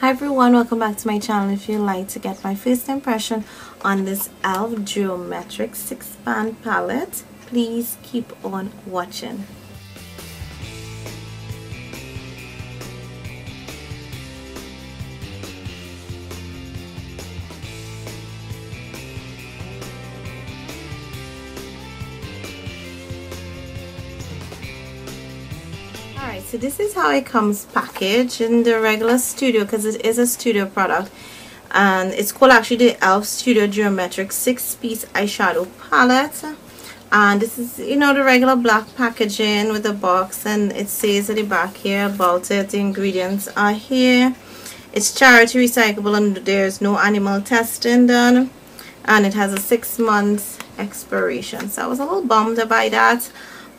Hi everyone, welcome back to my channel. If you'd like to get my first impression on this e.l.f. Geometric 6-pan palette, please keep on watching. Alright, so this is how it comes packaged in the regular studio, because it is a studio product, and it's called actually the e.l.f. Studio Geometric 6-piece eyeshadow palette. And this is, you know, the regular black packaging with the box, and it says at the back here about it. The ingredients are here. It's charity recyclable and there's no animal testing done, and it has a 6 months expiration. So I was a little bummed by that.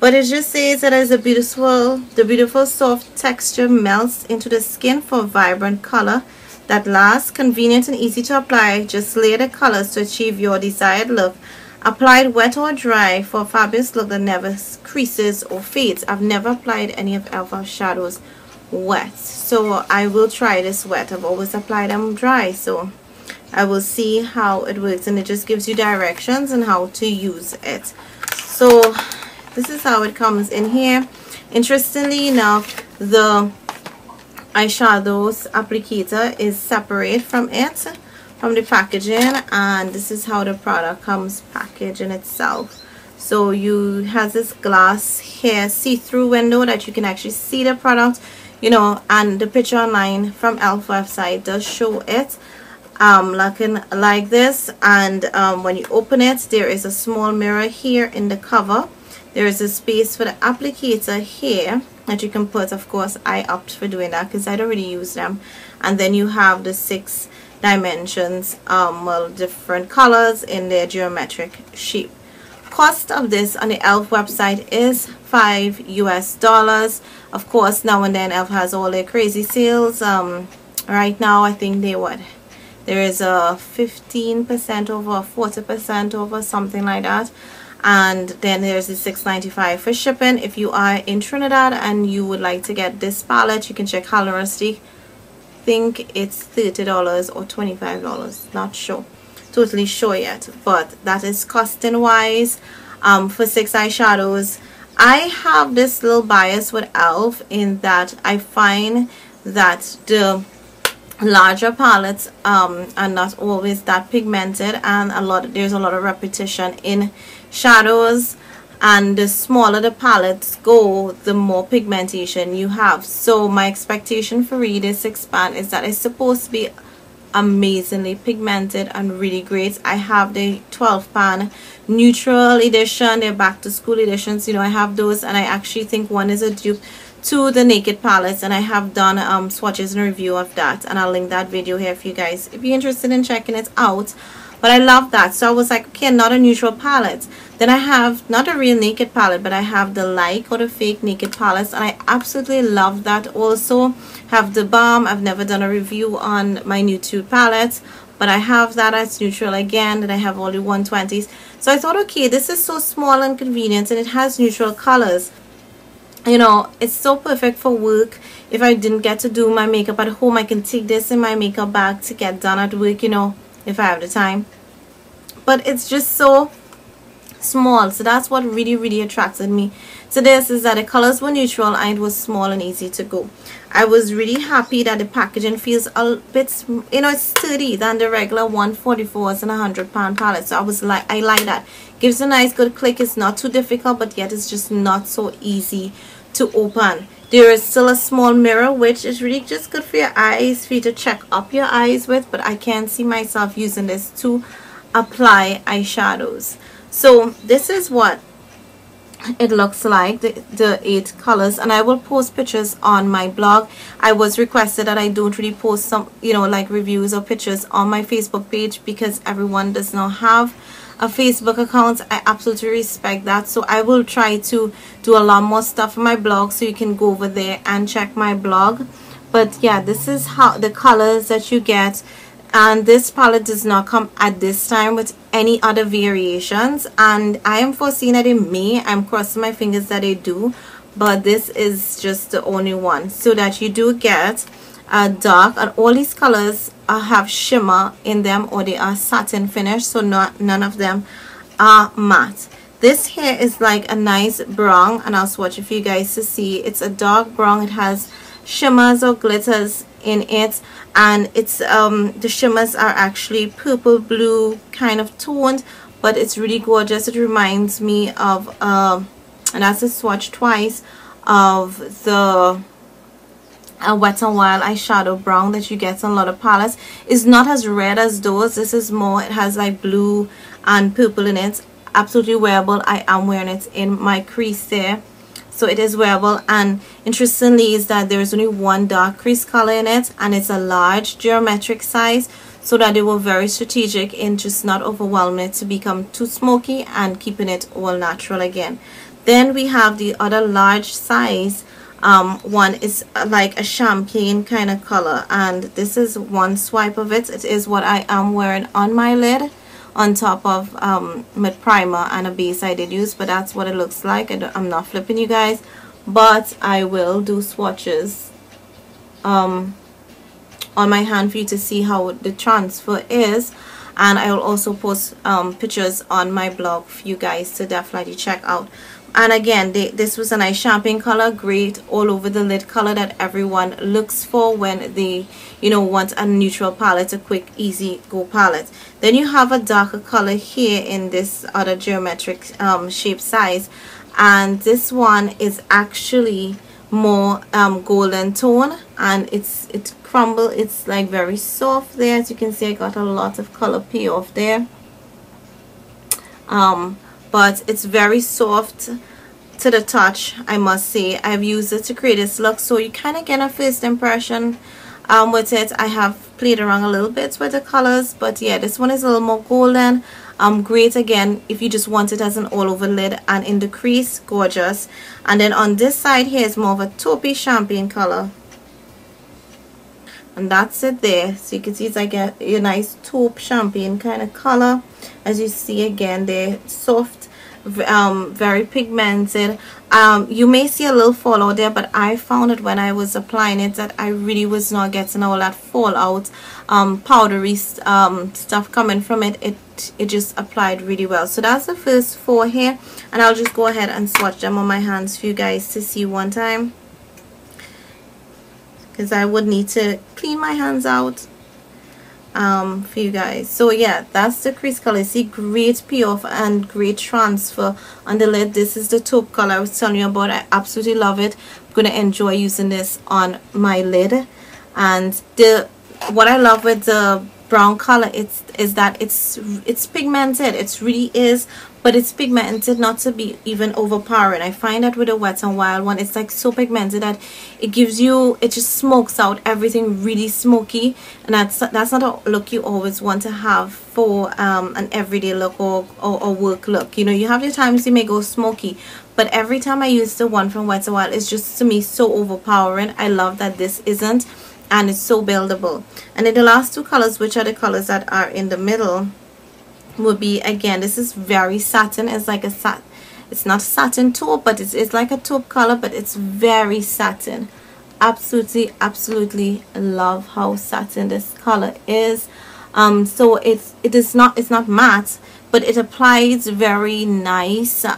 But it just says that the beautiful soft texture melts into the skin for vibrant color that lasts, convenient and easy to apply. Just layer the colors to achieve your desired look. Applied wet or dry for a fabulous look that never creases or fades. I've never applied any of e.l.f. shadows wet, so I will try this wet. I've always applied them dry, so I will see how it works, and it just gives you directions on how to use it. So this is how it comes in here. Interestingly enough, the eyeshadows applicator is separate from the packaging, and this is how the product comes packaged in itself. So you have this glass here see-through window that you can actually see the product, you know, and the picture online from e.l.f. website does show it looking like this. And when you open it, there is a small mirror here in the cover. There is a space for the applicator here that you can put. Of course, I opt for doing that because I don't really use them. And then you have the 6 dimensions, well, different colors in their geometric shape. Cost of this on the e.l.f. website is $5 US. Of course, now and then e.l.f. has all their crazy sales. Right now, I think there is a 15% over, 40% over, something like that. And then there's the $6.95 for shipping. If you are in Trinidad and you would like to get this palette, you can check Halorasty. I think it's $30 or $25, not sure, totally sure yet, but that is costing wise. For 6 eyeshadows, I have this little bias with e.l.f. in that I find that the larger palettes are not always that pigmented, and there's a lot of repetition in shadows, and the smaller the palettes go, the more pigmentation you have. So my expectation for really this 6-pan is that it's supposed to be amazingly pigmented and really great. I have the 12-pan neutral edition, they're back to school editions, you know, I have those, and I actually think one is a dupe to the naked palettes, and I have done swatches and review of that, and I'll link that video here for you guys if you're interested in checking it out. But I love that, so I was like, okay, not a neutral palette. Then I have not a real naked palette, but I have the like or the fake naked palettes, and I absolutely love that. Also have the balm. I've never done a review on my nude palette, but I have that as neutral again. And I have all the 120s. So I thought, okay, this is so small and convenient, and it has neutral colors. You know, it's so perfect for work. If I didn't get to do my makeup at home, I can take this in my makeup bag to get done at work, you know, if I have the time. But it's just so small, so that's what really attracted me to this, is that the colors were neutral and it was small and easy to go. I was really happy that the packaging feels a bit, you know, it's sturdy than the regular 144s and 100-pound palette. So I like that. Gives a nice good click. It's not too difficult, but yet it's just not so easy to open. There is still a small mirror, which is really just good for your eyes, for you to check up your eyes with, but I can't see myself using this to apply eyeshadows. So this is what it looks like, the 8 colors, and I will post pictures on my blog. I was requested that I don't really post some, you know, like reviews or pictures on my Facebook page because everyone does not have a Facebook account. I absolutely respect that, so I will try to do a lot more stuff on my blog, so you can go over there and check my blog. But yeah, this is how the colors that you get. And this palette does not come at this time with any other variations, and I am foreseeing that it may. I'm crossing my fingers that they do, but this is just the only one, so that you do get dark, and all these colors have shimmer in them, or they are satin finish, so none of them are matte. This here is like a nice brown, and I'll swatch it for you guys to see. It's a dark brown. It has shimmers or glitters in it, and it's the shimmers are actually purple blue kind of toned, but it's really gorgeous. It reminds me of and that's a swatch twice of the Wet n Wild eyeshadow brown that you get on a lot of palettes. It's not as red as those. This is more, it has like blue and purple in it. Absolutely wearable. I am wearing it in my crease there, so it is wearable. And interestingly is that there is only one dark crease color in it, and it's a large geometric size, so that they were very strategic in just not overwhelming it to become too smoky and keeping it all natural again. Then we have the other large size one. Is like a champagne kind of color, and this is one swipe of it. It is what I am wearing on my lid, on top of my primer and a base I did use, but that's what it looks like. I'm not flipping you guys, but I will do swatches on my hand for you to see how the transfer is, and I will also post pictures on my blog for you guys to definitely check out. And again, this was a nice champagne color, great all over the lid color that everyone looks for when they, you know, want a neutral palette, a quick easy go palette. Then you have a darker color here in this other geometric shape size, and this one is actually more golden tone, and it's crumble. It's like very soft there. As you can see, I got a lot of color payoff there. But it's very soft to the touch, I must say. I've used it to create this look, so you kind of get a first impression with it. I have played around a little bit with the colors, but yeah, this one is a little more golden. Great again if you just want it as an all over lid, and in the crease, gorgeous. And then on this side here is more of a taupey champagne color, and that's it there. So you can see it's like a nice taupe champagne kind of color. As you see again, they're soft, very pigmented. You may see a little fallout there, but I found it when I was applying it that I really was not getting all that fallout, powdery stuff coming from it. It just applied really well. So that's the first four here, and I'll just go ahead and swatch them on my hands for you guys to see one time, because I would need to clean my hands out for you guys. So yeah, that's the crease color. See, great payoff and great transfer on the lid. This is the taupe color I was telling you about. I absolutely love it. I'm gonna enjoy using this on my lid. And what I love with the brown color is that it's pigmented. It really is, but it's pigmented not to be even overpowering. I find that with a Wet n Wild one, it's like so pigmented that it just smokes out everything really smoky, and that's not a look you always want to have for an everyday look or work look. You know, you have your times you may go smoky, but every time I use the one from Wet n Wild, it's just to me so overpowering. I love that this isn't, and it's so buildable. And then the last two colors, which are the colors that are in the middle, would be, again, this is very satin. It's like it's not satin taupe, but it's like a taupe color, but it's very satin. Absolutely love how satin this color is. So it's not matte, but it applies very nice. Did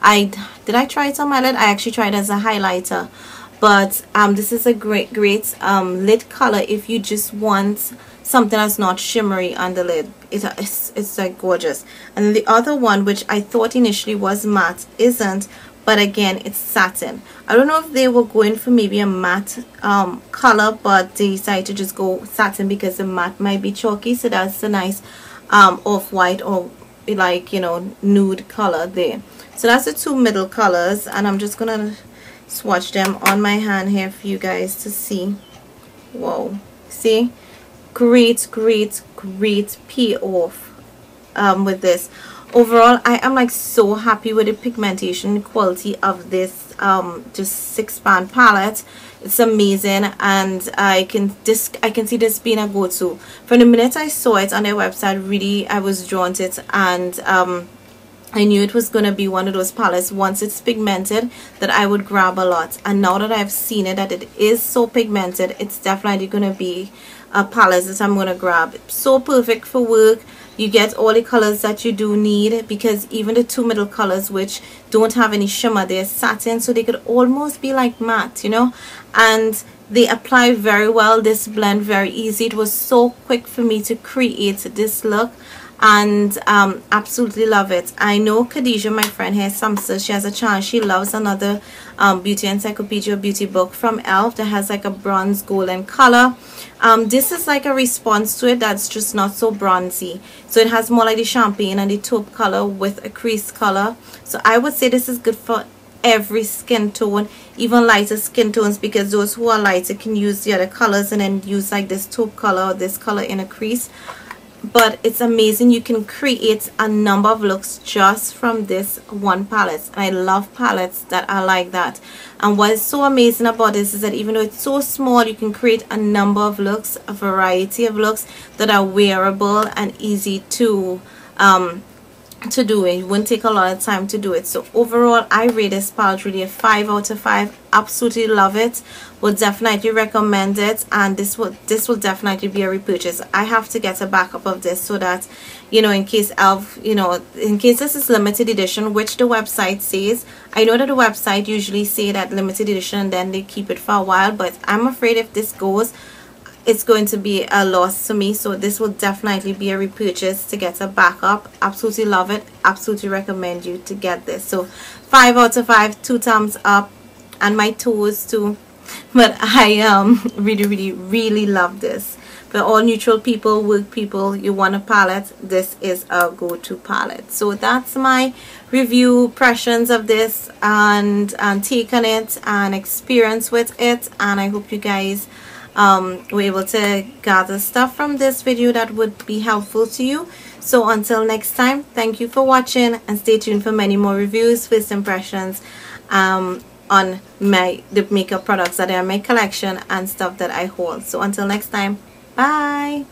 I try it on my lid? I actually tried it as a highlighter. But this is a great lid color if you just want something that's not shimmery on the lid. It's like gorgeous. And then the other one, which I thought initially was matte, isn't, but again, it's satin. I don't know if they were going for maybe a matte color, but they decided to just go satin because the matte might be chalky. So that's a nice off-white, or like, you know, nude color there. So that's the two middle colors, and I'm just gonna swatch them on my hand here for you guys to see. Whoa, see, great payoff with this. Overall, I am like so happy with the pigmentation quality of this just 6-pan palette. It's amazing, and I can see this being a go-to. From the minute I saw it on their website, really I was drawn to it, and I knew it was going to be one of those palettes once it's pigmented that I would grab a lot, and now that I've seen it that it is so pigmented, it's definitely going to be a palette that I'm going to grab. So perfect for work. You get all the colors that you do need, because even the two middle colors which don't have any shimmer, they're satin, so they could almost be like matte, you know, and they apply very well. This blend very easy. It was so quick for me to create this look, and absolutely love it. I know Khadijah, my friend here, Samsa, she has a channel. She loves another beauty encyclopedia beauty book from e.l.f. that has like a bronze golden color. This is like a response to it that's just not so bronzy, so it has more like the champagne and the taupe color with a crease color. So I would say this is good for every skin tone, even lighter skin tones, because those who are lighter can use the other colors and then use like this taupe color or this color in a crease. But it's amazing. You can create a number of looks just from this one palette, and I love palettes that are like that. And what is so amazing about this is that even though it's so small, you can create a number of looks, a variety of looks that are wearable and easy to do it. It won't take a lot of time to do it. So overall, I rate this palette really a 5 out of 5. Absolutely love it. Would definitely recommend it, and this will definitely be a repurchase. I have to get a backup of this so that, you know, in case of, you know, in case this is limited edition, which the website says. I know that the website usually say that limited edition and then they keep it for a while, but I'm afraid if this goes, it's going to be a loss to me. So this will definitely be a repurchase to get a backup. Absolutely love it. Absolutely recommend you to get this. So 5 out of 5, 2 thumbs up, and my toes too. But I really love this. For all neutral people, work people, you want a palette, this is a go-to palette. So that's my review, impressions of this, and take on it and experience with it. And I hope you guys were able to gather stuff from this video that would be helpful to you. So until next time, thank you for watching, and stay tuned for many more reviews, first impressions on the makeup products that are in my collection and stuff that I hold. So until next time, bye.